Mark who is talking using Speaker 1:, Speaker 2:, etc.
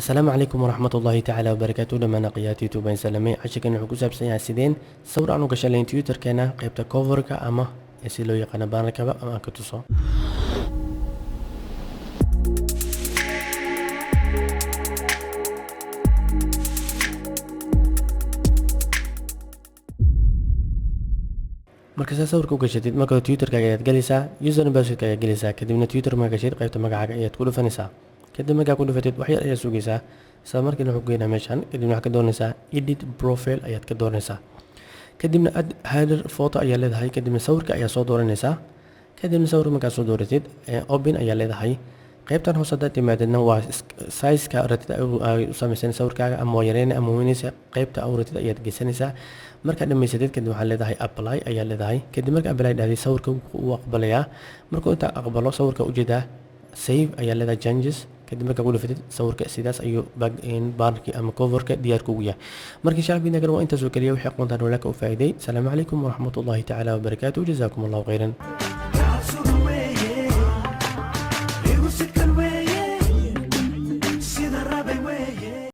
Speaker 1: السلام عليكم ورحمة الله تعالى وبركاته لما نقيات يوتيوب سلامي عشان wuxuu ku saabsan yahay sideen sawir aan u gashay Twitterkeena qaybta coverka ama si loo yaqaan bannerkaba ama aan ka tuso marka sawirka u gashatid marka Twitterkaaga ayaad galaysaa username passwordka ayaad galaysaa kadibna Twitter ma gashid qaybta magacaaga ayaad ku dhufanaysaa kadib markaa ku dhufatid wax yar ayaa sugaysaa isla markiina wuxuu geynaa meeshan kadibna waxaad ka doonaysaa edit profile ayaad ka doonaysaa kadibna add header photo ayaa leedahay kadibna sawirka ayaa soo dooranaysaa kadibna sawirka markaa soo dooratid open ayaa leedahay qaybtan hoose haddaad timaadidna waa size-ka ratida ay u samaysan sawirkaaga ama waa yareynay ama weynaysa qaybta awratid ayaad geysanaysaa markaad dhammaysatid kadib waxaad leedahay apply ayaa leedahay kadib marka apply dhahday sawirka wuu aqbalayaa markuu intaa aqbalo sawirka ujeedaa save ayaa leedahay changes kadib markaa ku dhufatid sawirka sidaas ayuu bannerkii ama coverka diyaar kugu yahay markii shacabkiina kale waa intaas oo kaliya wixii aqoontaan walaaka u faa'iiday asalaamu calaykum waraxmatullaahi tacaala wabarakaatuh jazaakum allahu khayran